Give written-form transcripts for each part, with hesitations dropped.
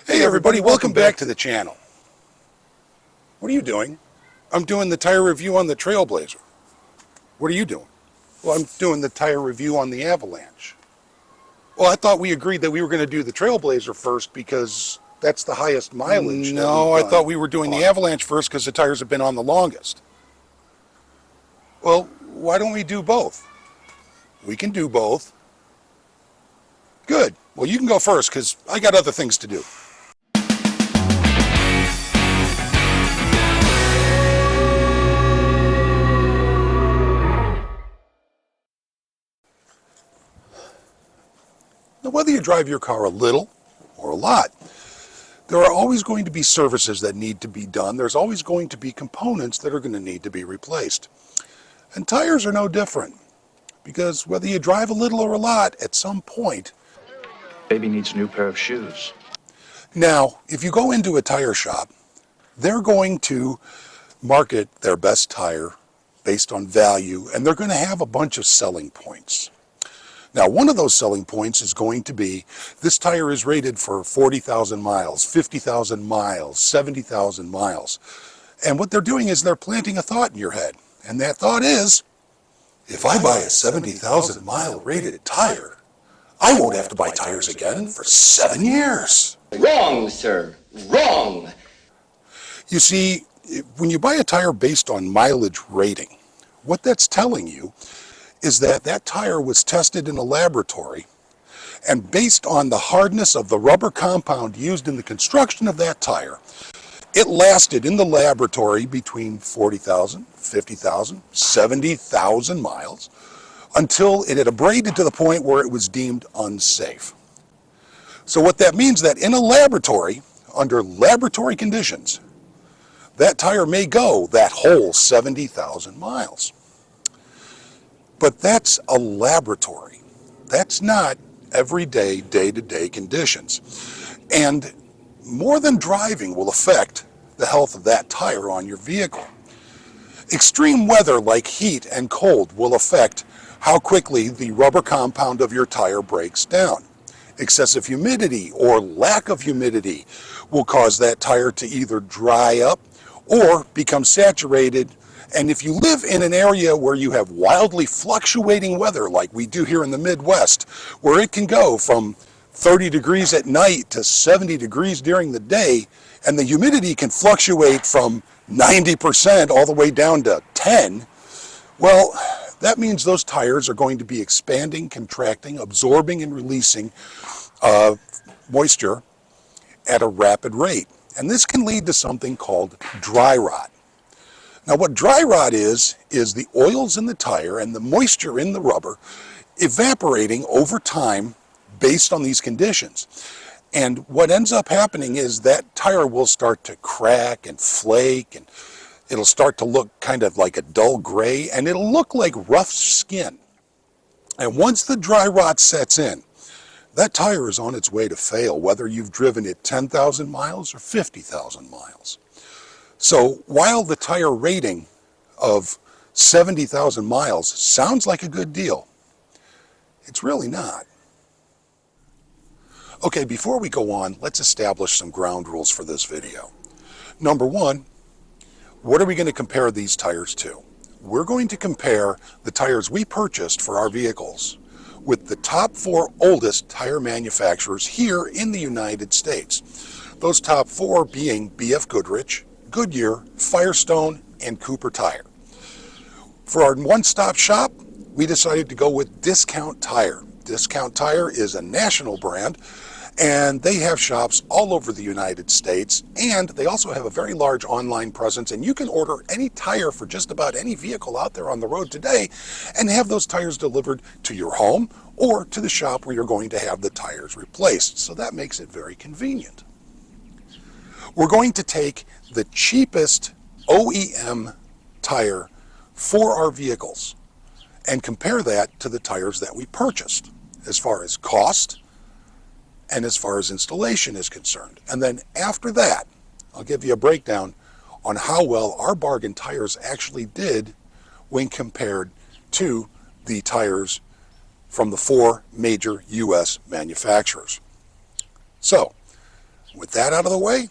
Hey everybody, welcome back to the channel. What are you doing? I'm doing the tire review on the Trailblazer. What are you doing? Well, I'm doing the tire review on the Avalanche. Well, I thought we agreed that we were going to do the Trailblazer first because that's the highest mileage. No, I thought we were doing the Avalanche first because the tires have been on the longest. Well, why don't we do both? We can do both. Good. Well, you can go first because I got other things to do. Now, whether you drive your car a little or a lot, there are always going to be services that need to be done. There's always going to be components that are going to need to be replaced. And tires are no different, because whether you drive a little or a lot, at some point, baby needs a new pair of shoes. Now, if you go into a tire shop, they're going to market their best tire based on value, and they're going to have a bunch of selling points. Now, one of those selling points is going to be, this tire is rated for 40,000 miles, 50,000 miles, 70,000 miles. And what they're doing is they're planting a thought in your head. And that thought is, if I buy a 70,000 mile rated tire, I won't have to buy tires again for 7 years. Wrong, sir. Wrong. You see, when you buy a tire based on mileage rating, what that's telling you is that that tire was tested in a laboratory, and based on the hardness of the rubber compound used in the construction of that tire, it lasted in the laboratory between 40,000, 50,000, 70,000 miles until it had abraded to the point where it was deemed unsafe. So what that means that in a laboratory, under laboratory conditions, that tire may go that whole 70,000 miles. But that's a laboratory. That's not everyday, day-to-day conditions. And more than driving will affect the health of that tire on your vehicle. Extreme weather like heat and cold will affect how quickly the rubber compound of your tire breaks down. Excessive humidity or lack of humidity will cause that tire to either dry up or become saturated. And if you live in an area where you have wildly fluctuating weather like we do here in the Midwest, where it can go from 30 degrees at night to 70 degrees during the day, and the humidity can fluctuate from 90% all the way down to 10, well, that means those tires are going to be expanding, contracting, absorbing, and releasing moisture at a rapid rate. And this can lead to something called dry rot. Now, what dry rot is the oils in the tire and the moisture in the rubber evaporating over time based on these conditions. And what ends up happening is that tire will start to crack and flake, and it'll start to look kind of like a dull gray, and it'll look like rough skin. And once the dry rot sets in, that tire is on its way to fail, whether you've driven it 10,000 miles or 50,000 miles. So while the tire rating of 70,000 miles sounds like a good deal, it's really not. Okay, before we go on, let's establish some ground rules for this video. Number one, what are we going to compare these tires to? We're going to compare the tires we purchased for our vehicles with the top 4 oldest tire manufacturers here in the United States. Those top 4 being B.F. Goodrich, Goodyear, Firestone, and Cooper Tire. For our one-stop shop, we decided to go with Discount Tire. Discount Tire is a national brand, and they have shops all over the United States, and they also have a very large online presence, and you can order any tire for just about any vehicle out there on the road today and have those tires delivered to your home or to the shop where you're going to have the tires replaced. So that makes it very convenient. We're going to take the cheapest OEM tire for our vehicles and compare that to the tires that we purchased as far as cost and as far as installation is concerned. And then after that, I'll give you a breakdown on how well our bargain tires actually did when compared to the tires from the 4 major U.S. manufacturers. So, With that out of the way,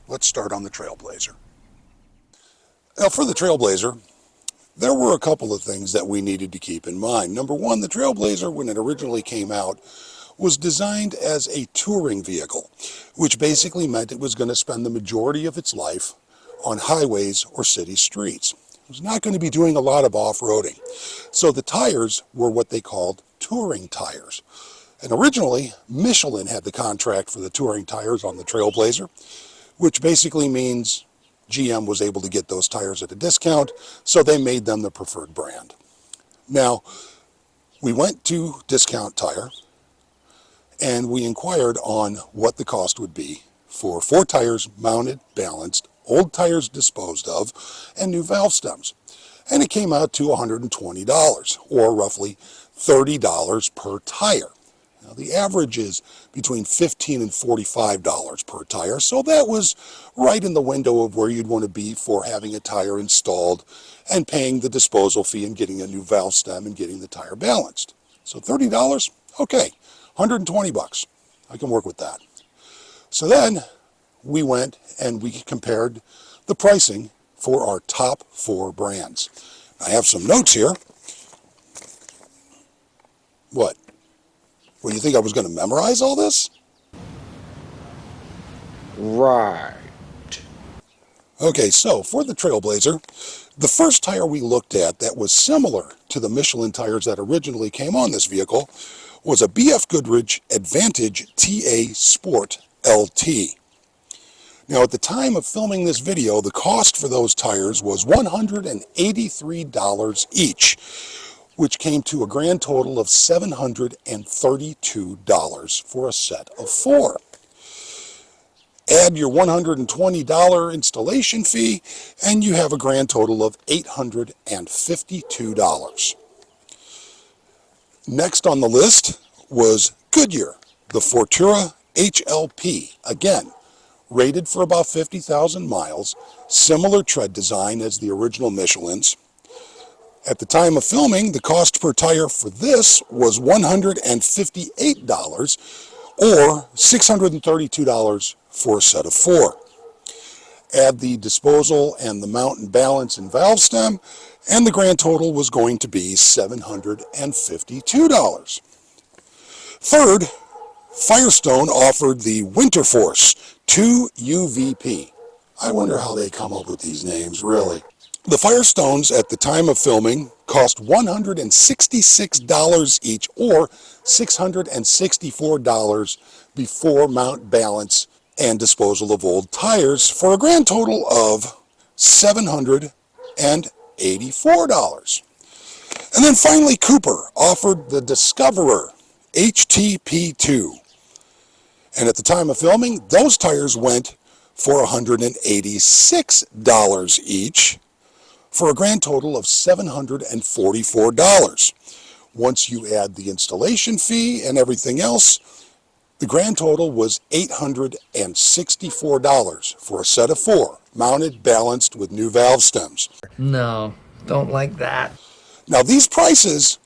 let's start on the Trailblazer. Now for the Trailblazer, there were a couple of things that we needed to keep in mind. Number one, the Trailblazer, when it originally came out, was designed as a touring vehicle, which basically meant it was going to spend the majority of its life on highways or city streets. It was not going to be doing a lot of off-roading. So the tires were what they called touring tires. And originally, Michelin had the contract for the touring tires on the Trailblazer, which basically means GM was able to get those tires at a discount, so they made them the preferred brand. Now, we went to Discount Tire, and we inquired on what the cost would be for 4 tires mounted, balanced, old tires disposed of, and new valve stems. And it came out to $120, or roughly $30 per tire. Now, the average is between $15 and $45 per tire, so that was right in the window of where you'd want to be for having a tire installed and paying the disposal fee and getting a new valve stem and getting the tire balanced. So $30, okay, $120. I can work with that. So then we went and we compared the pricing for our top 4 brands. I have some notes here. What? Well, you think I was going to memorize all this? Right. Okay, so for the Trailblazer, the first tire we looked at that was similar to the Michelin tires that originally came on this vehicle was a BF Goodrich Advantage TA Sport LT. Now, at the time of filming this video, the cost for those tires was $183 each, which came to a grand total of $732 for a set of 4. Add your $120 installation fee, and you have a grand total of $852. Next on the list was Goodyear, the Fortura HLP, again, rated for about 50,000 miles, similar tread design as the original Michelin's. At the time of filming, the cost per tire for this was $158, or $632 for a set of 4. Add the disposal and the mount and balance and valve stem, and the grand total was going to be $752. Third, Firestone offered the Winter Force 2 UVP. I wonder how they come up with these names, really. The Firestones at the time of filming cost $166 each, or $664 before mount, balance, and disposal of old tires, for a grand total of $784. And then finally, Cooper offered the Discoverer HTP2. And at the time of filming, those tires went for $186 each, for a grand total of $744. Once you add the installation fee and everything else, the grand total was $864 for a set of 4, mounted, balanced with new valve stems. No, don't like that. Now, these prices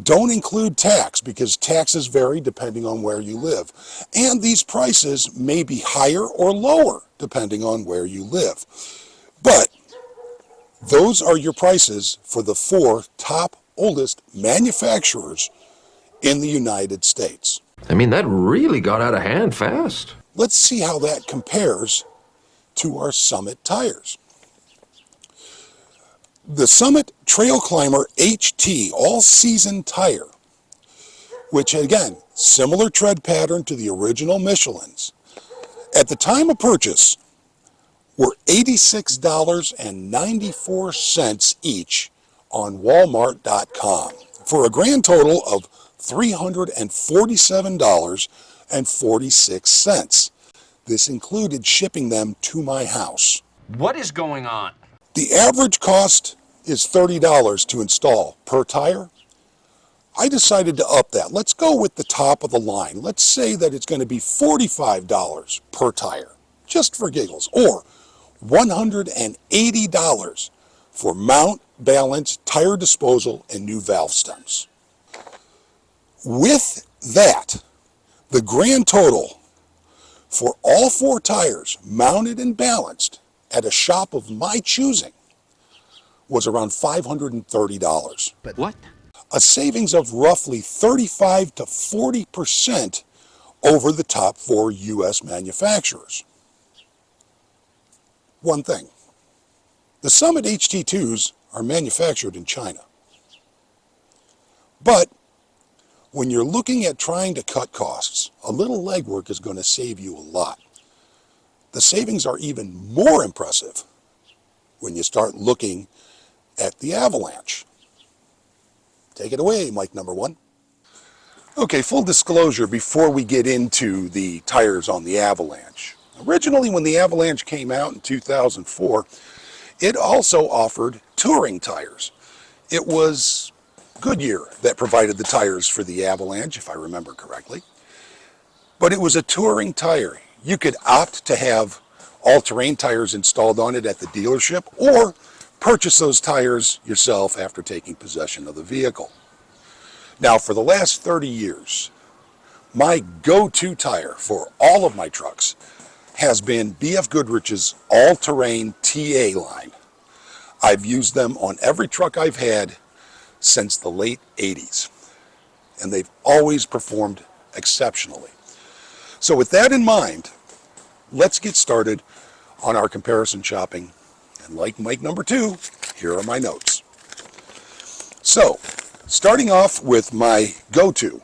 don't include tax, because taxes vary depending on where you live. And these prices may be higher or lower depending on where you live. But those are your prices for the 4 top oldest manufacturers in the United States. I mean, that really got out of hand fast. Let's see how that compares to our Summit tires. The Summit Trail Climber HT all-season tire, which again, similar tread pattern to the original Michelin's, at the time of purchase were $86.94 each on Walmart.com, for a grand total of $347.46. This included shipping them to my house. What is going on? The average cost is $30 to install per tire. I decided to up that. Let's go with the top of the line. Let's say that it's going to be $45 per tire, just for giggles, or $180 for mount, balance, tire disposal, and new valve stems. With that, the grand total for all four tires, mounted and balanced, at a shop of my choosing, was around $530. But what? A savings of roughly 35 to 40% over the top four U.S. manufacturers. One thing, the Summit HT2s are manufactured in China. But when you're looking at trying to cut costs, a little legwork is going to save you a lot. The savings are even more impressive when you start looking at the Avalanche. Take it away, Mike number one. Okay, full disclosure before we get into the tires on the Avalanche. Originally, when the Avalanche came out in 2004, it also offered touring tires. It was Goodyear that provided the tires for the Avalanche, if I remember correctly. But it was a touring tire. You could opt to have all-terrain tires installed on it at the dealership, or purchase those tires yourself after taking possession of the vehicle. Now, for the last 30 years, my go-to tire for all of my trucks has been B.F. Goodrich's all-terrain TA line. I've used them on every truck I've had since the late 80s, and they've always performed exceptionally. So with that in mind, let's get started on our comparison shopping. And like Mike number two, here are my notes. So, starting off with my go-to,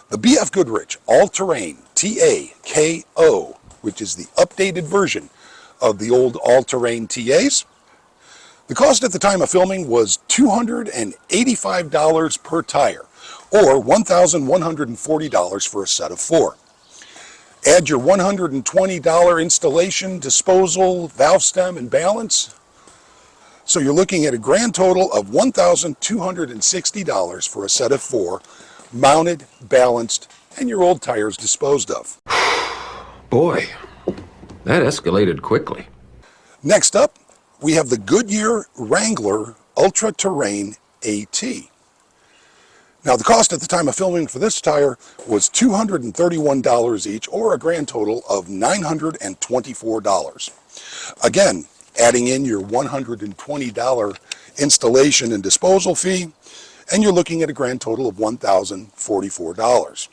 the B.F. Goodrich All-Terrain TA-KO, which is the updated version of the old all-terrain TAs. The cost at the time of filming was $285 per tire, or $1,140 for a set of four. Add your $120 installation, disposal, valve stem, and balance. So you're looking at a grand total of $1,260 for a set of four, mounted, balanced, and your old tires disposed of. Boy, that escalated quickly. Next up, we have the Goodyear Wrangler Ultra Terrain AT. Now, the cost at the time of filming for this tire was $231 each, or a grand total of $924. Again, adding in your $120 installation and disposal fee, and you're looking at a grand total of $1,044.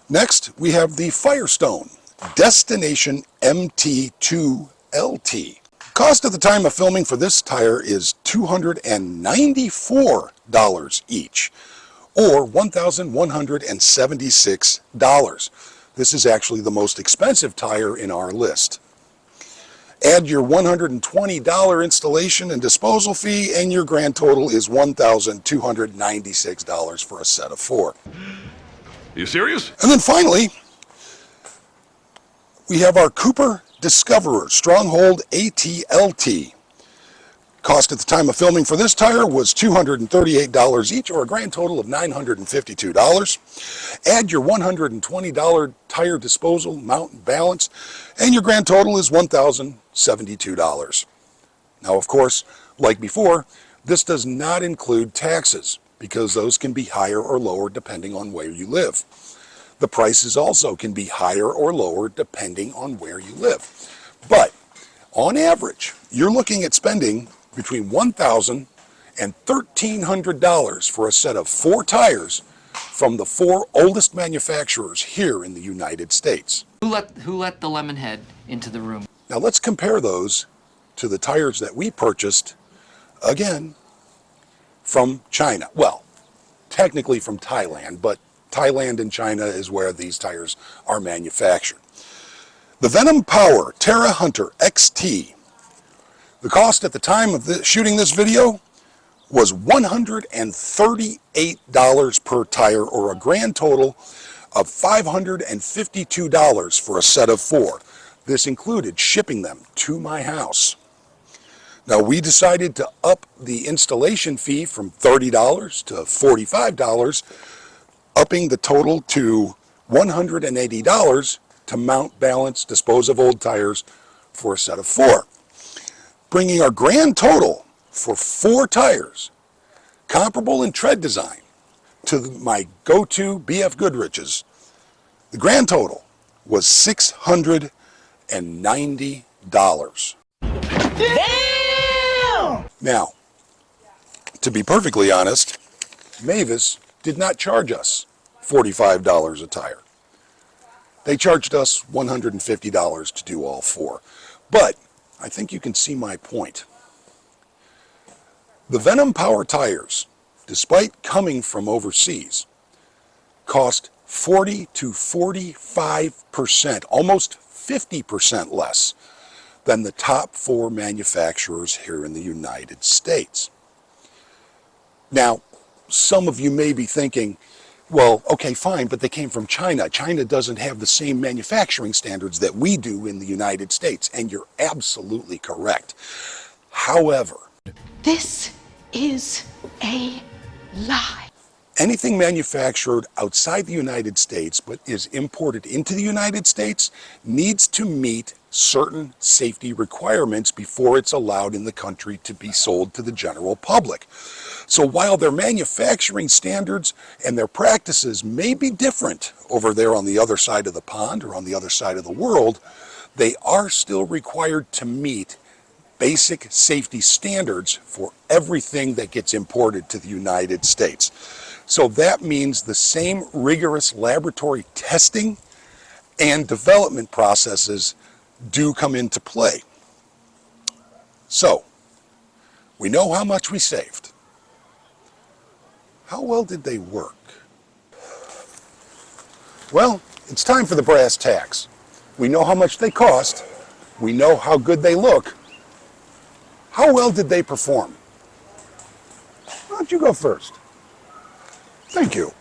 Next, we have the Firestone Destination MT2LT. Cost at the time of filming for this tire is $294 each, or $1,176. This is actually the most expensive tire in our list. Add your $120 installation and disposal fee, and your grand total is $1,296 for a set of four. You serious? And then finally, we have our Cooper Discoverer Stronghold ATLT. Cost at the time of filming for this tire was $238 each, or a grand total of $952. Add your $120 tire disposal, mount, and balance, and your grand total is $1,072. Now, of course, like before, this does not include taxes, because those can be higher or lower depending on where you live. The prices also can be higher or lower depending on where you live. But on average, you're looking at spending between $1,000 and $1,300 for a set of four tires from the four oldest manufacturers here in the United States. Who let the lemon head into the room? Now let's compare those to the tires that we purchased, again, from China. Well, technically from Thailand, but Thailand and China is where these tires are manufactured. The Venom Power Terra Hunter XT. The cost at the time of shooting this video was $138 per tire, or a grand total of $552 for a set of four. This included shipping them to my house. Now, we decided to up the installation fee from $30 to $45, upping the total to $180 to mount, balance, dispose of old tires for a set of four, bringing our grand total for four tires, comparable in tread design to my go-to B.F. Goodrich's. The grand total was $690. Damn! Now, to be perfectly honest, Mavis did not charge us $45 a tire. They charged us $150 to do all four. But I think you can see my point. The Venom Power tires, despite coming from overseas, cost 40 to 45%, almost 50% less than the top four manufacturers here in the United States. Now, some of you may be thinking, well, okay, fine, but they came from China. China doesn't have the same manufacturing standards that we do in the United States, and you're absolutely correct. However, this is a lie. anything manufactured outside the United States but is imported into the United States needs to meet certain safety requirements before it's allowed in the country to be sold to the general public. So while their manufacturing standards and their practices may be different over there on the other side of the pond or on the other side of the world, they are still required to meet basic safety standards for everything that gets imported to the United States. So that means the same rigorous laboratory testing and development processes do come into play. So, we know how much we saved. How well did they work? Well, it's time for the brass tacks. We know how much they cost. We know how good they look. How well did they perform? Why don't you go first? Thank you.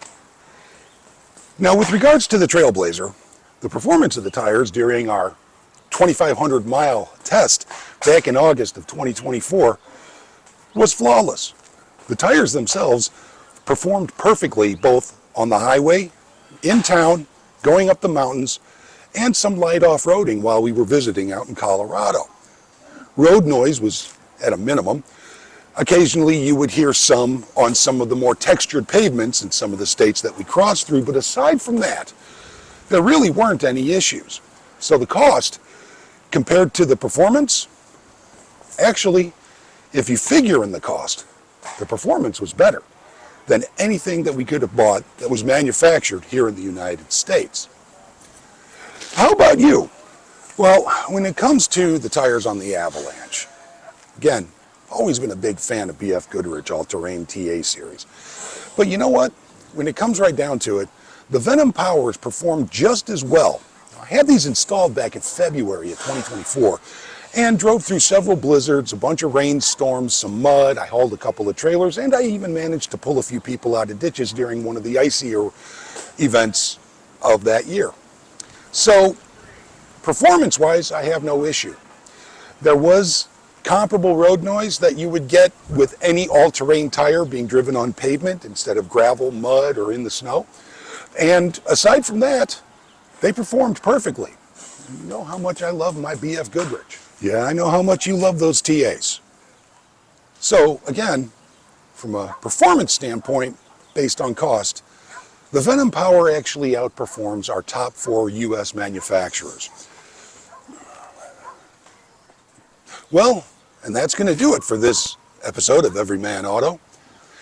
Now, with regards to the Trailblazer, the performance of the tires during our 2,500 mile test back in August of 2024 was flawless. The tires themselves performed perfectly both on the highway, in town, going up the mountains, and some light off-roading while we were visiting out in Colorado. Road noise was at a minimum. Occasionally you would hear some on some of the more textured pavements in some of the states that we crossed through, but aside from that, there really weren't any issues. So the cost compared to the performance, actually, if you figure in the cost, the performance was better than anything that we could have bought that was manufactured here in the United States. How about you? Well, when it comes to the tires on the Avalanche, again, I've always been a big fan of BF Goodrich All-Terrain TA series. But you know what? When it comes right down to it, the Venom Powers performed just as well. I had these installed back in February of 2024 and drove through several blizzards, a bunch of rainstorms, some mud. I hauled a couple of trailers, and I even managed to pull a few people out of ditches during one of the icier events of that year. So, performance-wise, I have no issue. There was comparable road noise that you would get with any all-terrain tire being driven on pavement instead of gravel, mud, or in the snow. And aside from that, they performed perfectly. You know how much I love my BF Goodrich. Yeah, I know how much you love those TAs. So again, from a performance standpoint, based on cost, the Venom Power actually outperforms our top four US manufacturers. Well, and that's going to do it for this episode of Everyman Auto.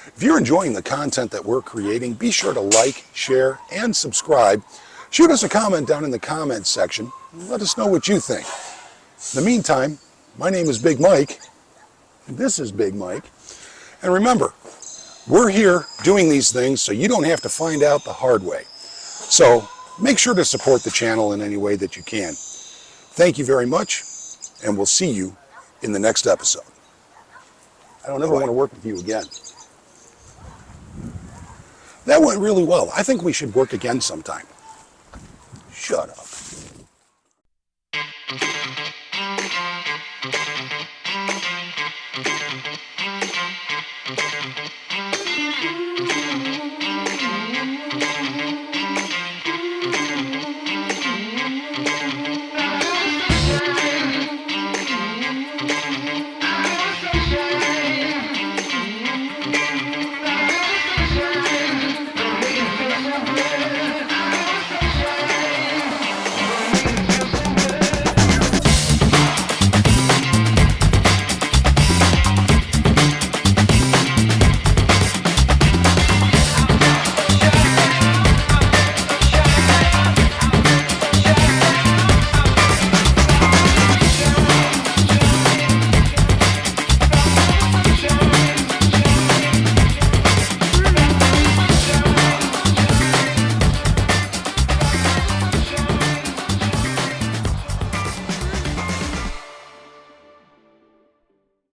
If you're enjoying the content that we're creating, be sure to like, share, and subscribe. Shoot us a comment down in the comments section. And let us know what you think. In the meantime, my name is Big Mike, and this is Big Mike. And remember, we're here doing these things so you don't have to find out the hard way. So make sure to support the channel in any way that you can. Thank you very much, and we'll see you in the next episode. I don't ever want to work with you again. That went really well. I think we should work again sometime. Shut up.